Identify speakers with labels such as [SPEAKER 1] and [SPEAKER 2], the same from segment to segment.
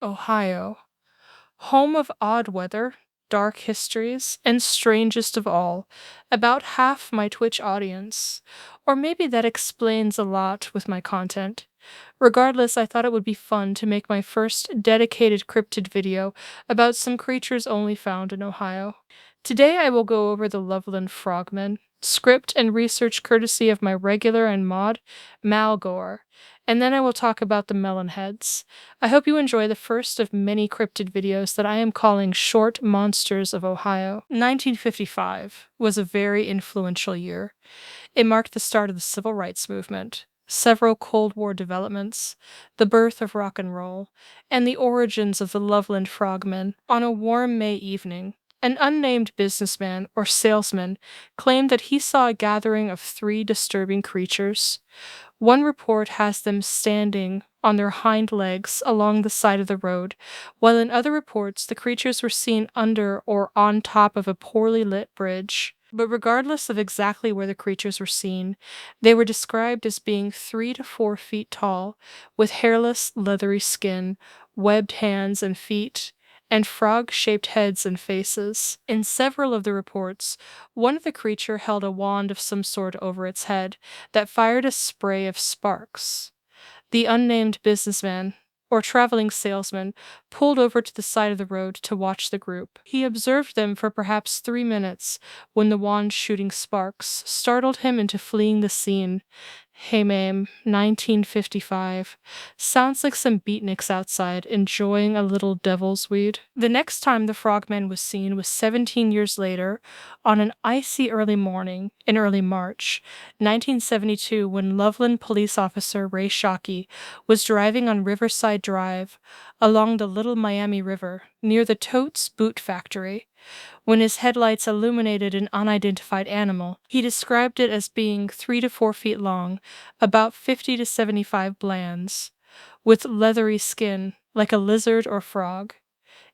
[SPEAKER 1] Ohio. Home of odd weather, dark histories, and strangest of all, about half my Twitch audience. Or maybe that explains a lot with my content. Regardless, I thought it would be fun to make my first dedicated cryptid video about some creatures only found in Ohio. Today I will go over the Loveland Frogman, script and research courtesy of my regular and mod, Malgore, and then I will talk about the Melon Heads. I hope you enjoy the first of many cryptid videos that I am calling Short Monsters of Ohio. 1955 was a very influential year. It marked the start of the civil rights movement, several Cold War developments, the birth of rock and roll, and the origins of the Loveland Frogmen. On a warm May evening, an unnamed businessman or salesman claimed that he saw a gathering of three disturbing creatures. One report has them standing on their hind legs along the side of the road, while in other reports the creatures were seen under or on top of a poorly lit bridge. But regardless of exactly where the creatures were seen, they were described as being 3 to 4 feet tall, with hairless, leathery skin, webbed hands and feet, and frog-shaped heads and faces. In several of the reports, one of the creature held a wand of some sort over its head that fired a spray of sparks. The unnamed businessman, or traveling salesman, pulled over to the side of the road to watch the group. He observed them for perhaps 3 minutes when the wand shooting sparks startled him into fleeing the scene. Hey ma'am, 1955. Sounds like some beatniks outside enjoying a little devil's weed. The next time the frogman was seen was 17 years later, on an icy early morning in early March, 1972, when Loveland police officer Ray Shockey was driving on Riverside Drive along the Little Miami River near the Totes Boot Factory. When his headlights illuminated an unidentified animal, he described it as being 3 to 4 feet long, about 50 to 75 blands, with leathery skin like a lizard or frog.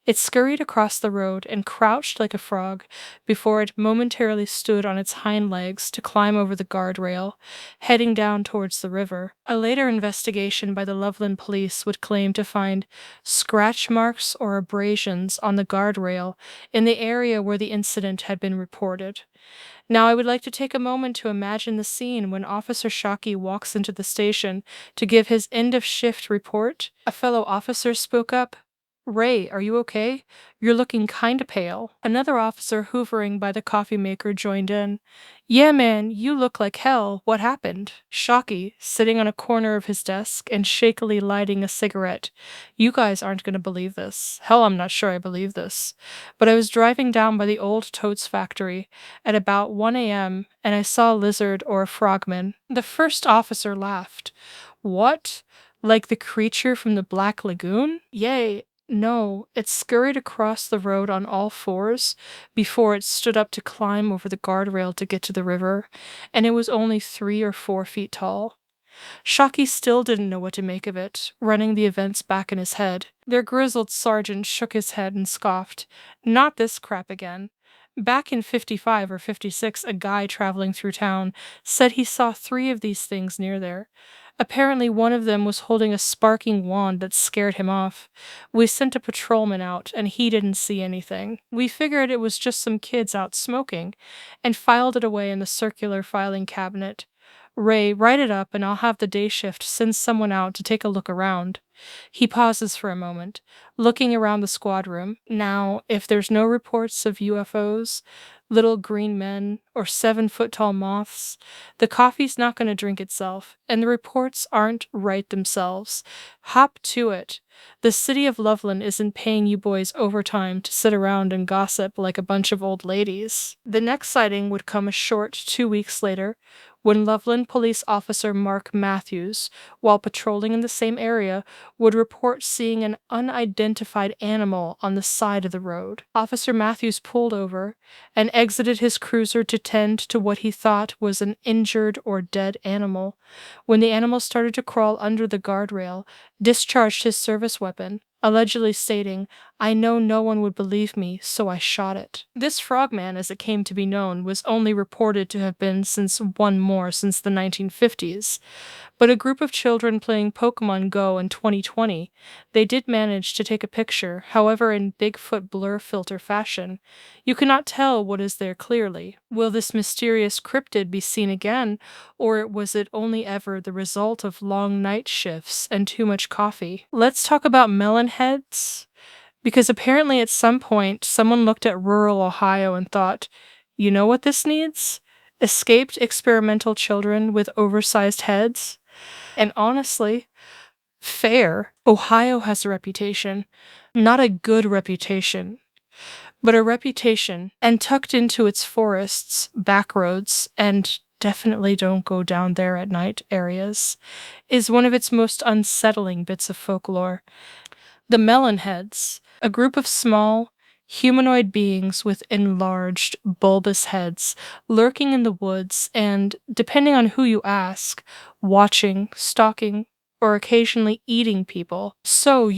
[SPEAKER 1] It scurried across the road and crouched like a frog before it momentarily stood on its hind legs to climb over the guardrail, heading down towards the river. A later investigation by the Loveland police would claim to find scratch marks or abrasions on the guardrail in the area where the incident had been reported. Now, I would like to take a moment to imagine the scene when Officer Shockey walks into the station to give his end-of-shift report. A fellow officer spoke up. "Ray, are you okay? You're looking kinda pale." Another officer hoovering by the coffee maker joined in. "Yeah, man, you look like hell. What happened?" Shockey, sitting on a corner of his desk and shakily lighting a cigarette. "You guys aren't gonna believe this. Hell, I'm not sure I believe this. But I was driving down by the old Totes factory at about 1 a.m. and I saw a lizard or a frogman." The first officer laughed. "What? Like the creature from the Black Lagoon?" "Yay. No, it scurried across the road on all fours before it stood up to climb over the guardrail to get to the river, and it was only 3 or 4 feet tall." Shockey still didn't know what to make of it, running the events back in his head. Their grizzled sergeant shook his head and scoffed. "Not this crap again. Back in 55 or 56, a guy traveling through town said he saw 3 of these things near there. Apparently one of them was holding a sparking wand that scared him off. We sent a patrolman out, and he didn't see anything. We figured it was just some kids out smoking, and filed it away in the circular filing cabinet. Ray, write it up, and I'll have the day shift send someone out to take a look around." He pauses for a moment, looking around the squad room. Now, if there's no reports of UFOs, little green men, or 7-foot-tall moths, the coffee's not going to drink itself, and the reports aren't right themselves. Hop to it. The city of Loveland isn't paying you boys overtime to sit around and gossip like a bunch of old ladies. The next sighting would come a short 2 weeks later, when Loveland police officer Mark Matthews, while patrolling in the same area, would report seeing an unidentified animal on the side of the road. Officer Matthews pulled over and exited his cruiser to tend to what he thought was an injured or dead animal. When the animal started to crawl under the guardrail, discharged his service weapon, allegedly stating, "I know no one would believe me, so I shot it." This frogman, as it came to be known, was only reported to have been since one more since the 1950s, But a group of children playing Pokemon Go in 2020, they did manage to take a picture, however in Bigfoot blur filter fashion. You cannot tell what is there clearly. Will this mysterious cryptid be seen again, or was it only ever the result of long night shifts and too much coffee? Let's talk about Melon Heads, because apparently at some point someone looked at rural Ohio and thought, you know what this needs? Escaped experimental children with oversized heads? And honestly, fair. Ohio has a reputation. Not a good reputation, but a reputation. And tucked into its forests, back roads, and definitely don't go down there at night areas, is one of its most unsettling bits of folklore. The Melon Heads, a group of small, humanoid beings with enlarged, bulbous heads, lurking in the woods and, depending on who you ask, watching, stalking, or occasionally eating people. So,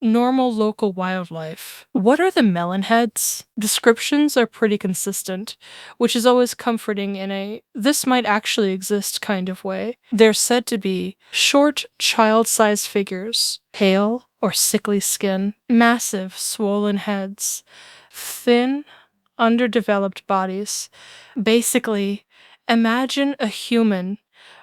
[SPEAKER 1] normal local wildlife. What are the Melon Heads? Descriptions are pretty consistent, which is always comforting in a this might actually exist kind of way. They're said to be short, child-sized figures, pale or sickly skin, massive, swollen heads, thin, underdeveloped bodies. Basically, imagine a human,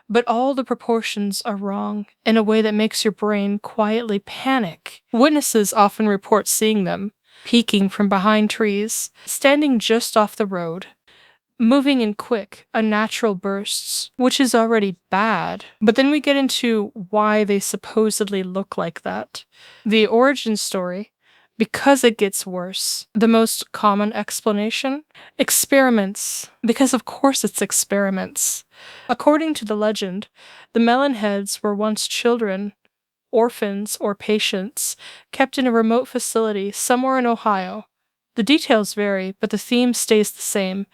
[SPEAKER 1] but all the proportions are wrong in a way that makes your brain quietly panic. Witnesses often report seeing them, peeking from behind trees, standing just off the road, moving in quick, unnatural bursts, which is already bad. But then we get into why they supposedly look like that. The origin story, because it gets worse. The most common explanation? Experiments. Because of course it's experiments. According to the legend, the Melon Heads were once children, orphans, or patients, kept in a remote facility somewhere in Ohio. The details vary, but the theme stays the same.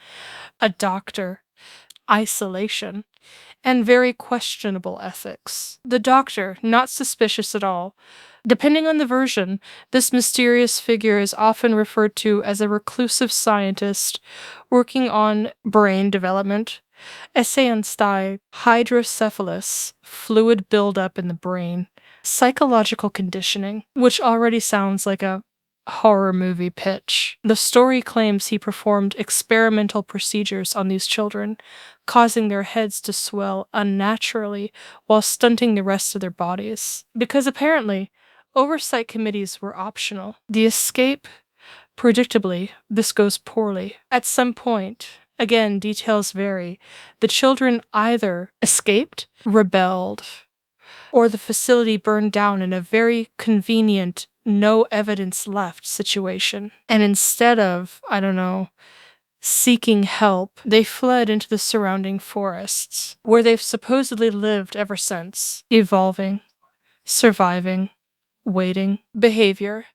[SPEAKER 1] A doctor, isolation, and very questionable ethics. The doctor, not suspicious at all. Depending on the version, this mysterious figure is often referred to as a reclusive scientist working on brain development, essay on hydrocephalus, fluid buildup in the brain, psychological conditioning, which already sounds like a horror movie pitch. The story claims he performed experimental procedures on these children, causing their heads to swell unnaturally while stunting the rest of their bodies. Because apparently, oversight committees were optional. The escape, predictably, this goes poorly. At some point, again, details vary, the children either escaped, rebelled, or the facility burned down in a very convenient, no evidence left situation. And instead of, seeking help, they fled into the surrounding forests, where they've supposedly lived ever since, evolving, surviving, waiting, behavior,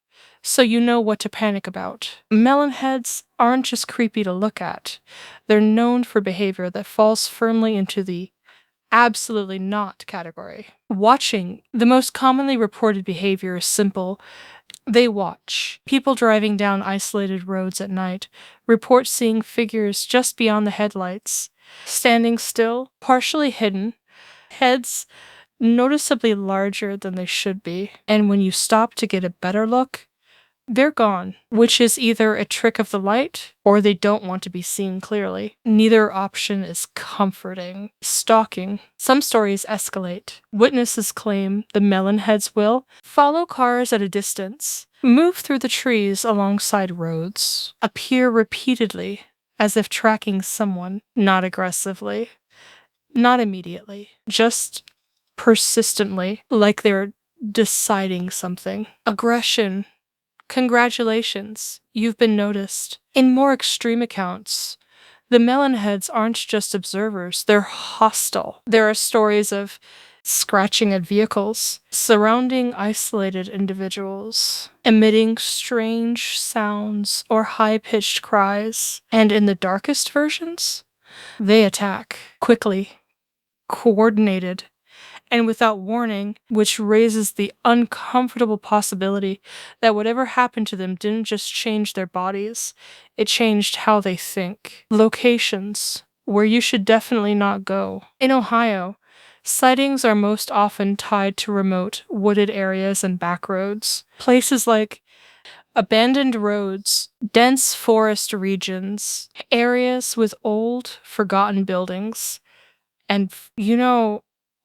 [SPEAKER 1] so you know what to panic about. Melon Heads aren't just creepy to look at, they're known for behavior that falls firmly into the absolutely not category. Watching, the most commonly reported behavior is simple. They watch. People driving down isolated roads at night report seeing figures just beyond the headlights, standing still, partially hidden, heads noticeably larger than they should be, and when you stop to get a better look, they're gone, which is either a trick of the light or they don't want to be seen clearly. Neither option is comforting. Stalking. Some stories escalate. Witnesses claim the Melon Heads will follow cars at a distance, move through the trees alongside roads, appear repeatedly as if tracking someone, not aggressively, not immediately, just persistently, like they're deciding something. Aggression. Congratulations, you've been noticed. In more extreme accounts, the Melon Heads aren't just observers, they're hostile. There are stories of scratching at vehicles, surrounding isolated individuals, emitting strange sounds or high-pitched cries, and in the darkest versions, they attack quickly, coordinated, and without warning, which raises the uncomfortable possibility that whatever happened to them didn't just change their bodies, it changed how they think. Locations where you should definitely not go. In Ohio, Sightings are most often tied to remote, wooded areas and back roads. Places like abandoned roads, dense forest regions, areas with old, forgotten buildings, and,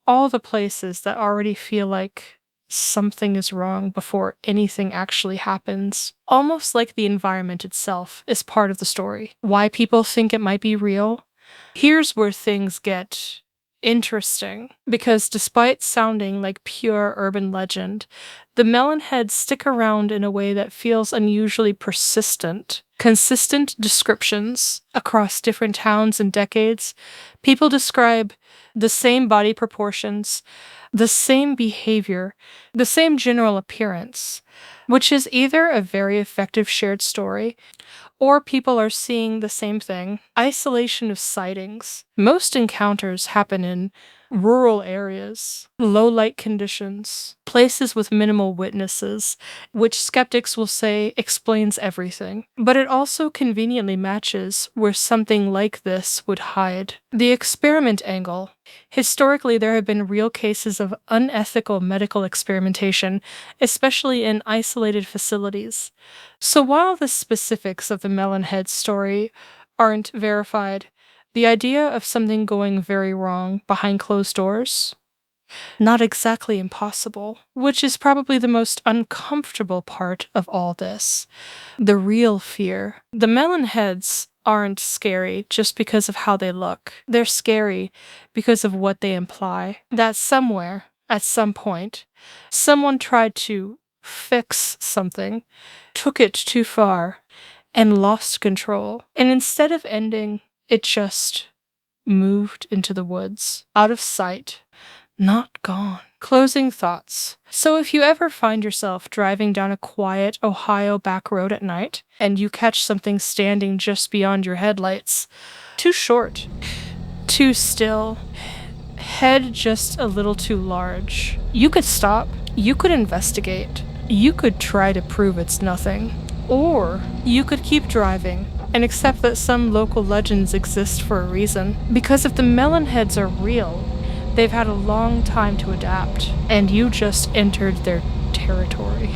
[SPEAKER 1] all the places that already feel like something is wrong before anything actually happens. Almost like the environment itself is part of the story. Why people think it might be real? Here's where things get interesting, because despite sounding like pure urban legend, the Melon Heads stick around in a way that feels unusually persistent. Consistent descriptions across different towns and decades. People describe the same body proportions, the same behavior, the same general appearance, which is either a very effective shared story or people are seeing the same thing. Isolation of sightings. Most encounters happen in rural areas, low light conditions, places with minimal witnesses, which skeptics will say explains everything. But it also conveniently matches where something like this would hide. The experiment angle. Historically, there have been real cases of unethical medical experimentation, especially in isolated facilities. So while the specifics of the Melon Heads story aren't verified, the idea of something going very wrong behind closed doors? Not exactly impossible, which is probably the most uncomfortable part of all this. The real fear. The Melon Heads aren't scary just because of how they look. They're scary because of what they imply. That somewhere, at some point, someone tried to fix something, took it too far, and lost control. And instead of ending, it just moved into the woods, out of sight, not gone. Closing thoughts. So if you ever find yourself driving down a quiet Ohio back road at night, and you catch something standing just beyond your headlights, too short, too still, head just a little too large, you could stop, you could investigate, you could try to prove it's nothing. Or you could keep driving and accept that some local legends exist for a reason. Because if the Melon Heads are real, they've had a long time to adapt, and you just entered their territory.